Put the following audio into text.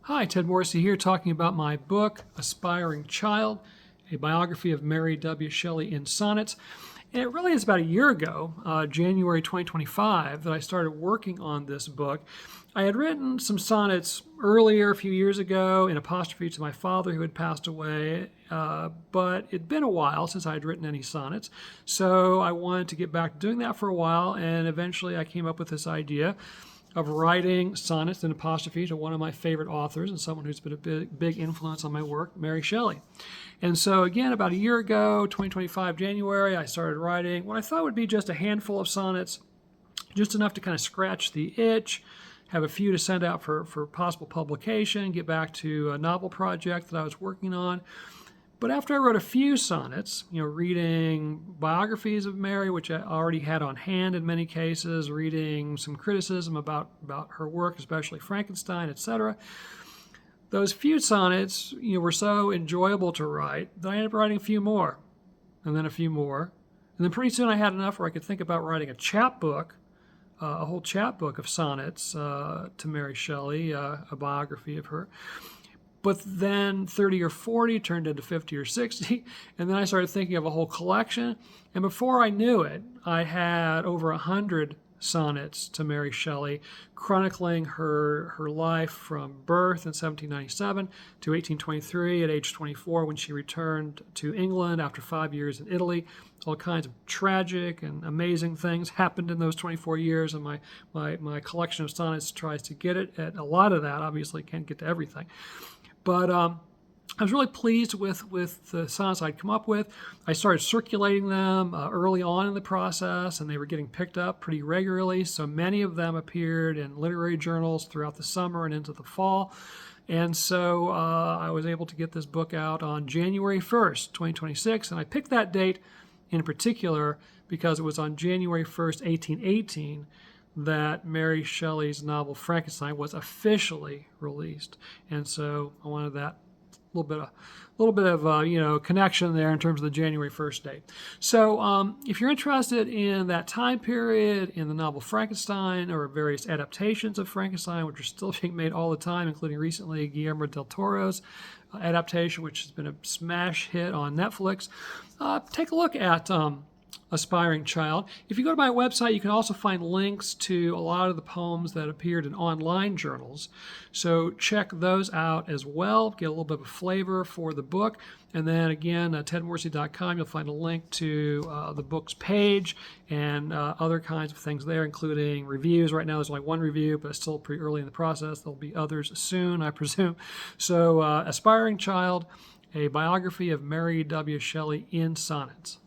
Hi, Ted Morrissey here talking about my book, Aspiring Child, a biography of Mary W. Shelley in sonnets. And it really is about a year ago, January 2025, that I started working on this book. I had written some sonnets earlier, a few years ago, in apostrophe to my father who had passed away, but it'd been a while since I had written any sonnets. So I wanted to get back to doing that for a while, and eventually I came up with this idea of writing sonnets in apostrophe to one of my favorite authors and someone who's been a big influence on my work, Mary Shelley. And so again, about a year ago, 2025 January, I started writing what I thought would be just a handful of sonnets, just enough to kind of scratch the itch, have a few to send out for possible publication, get back to a novel project that I was working on. But after I wrote a few sonnets, reading biographies of Mary, which I already had on hand in many cases, reading some criticism about her work, especially Frankenstein, etc., those few sonnets, were so enjoyable to write that I ended up writing a few more, and then a few more. And then pretty soon I had enough where I could think about writing a chapbook, a whole chapbook of sonnets to Mary Shelley, a biography of her. But then 30 or 40 turned into 50 or 60, and then I started thinking of a whole collection. And before I knew it, I had over 100 sonnets to Mary Shelley, chronicling her life from birth in 1797 to 1823 at age 24 when she returned to England after 5 years in Italy. All kinds of tragic and amazing things happened in those 24 years, and my collection of sonnets tries to get at a lot of that. Obviously, can't get to everything. But I was really pleased with the sonnets I'd come up with. I started circulating them early on in the process, and they were getting picked up pretty regularly. So many of them appeared in literary journals throughout the summer and into the fall. And so I was able to get this book out on January 1st, 2026. And I picked that date in particular because it was on January 1st, 1818, that Mary Shelley's novel Frankenstein was officially released, and so I wanted that little bit of connection there in terms of the January 1st date. So if you're interested in that time period, in the novel Frankenstein or various adaptations of Frankenstein, which are still being made all the time, including recently Guillermo del Toro's adaptation, which has been a smash hit on Netflix, take a look at Aspiring Child. If you go to my website, you can also find links to a lot of the poems that appeared in online journals. So check those out as well, get a little bit of a flavor for the book. And then again, tedmorrissey.com, you'll find a link to the book's page and other kinds of things there, including reviews. Right now there's only one review, but it's still pretty early in the process. There'll be others soon, I presume. So Aspiring Child, a biography of Mary W. Shelley in sonnets.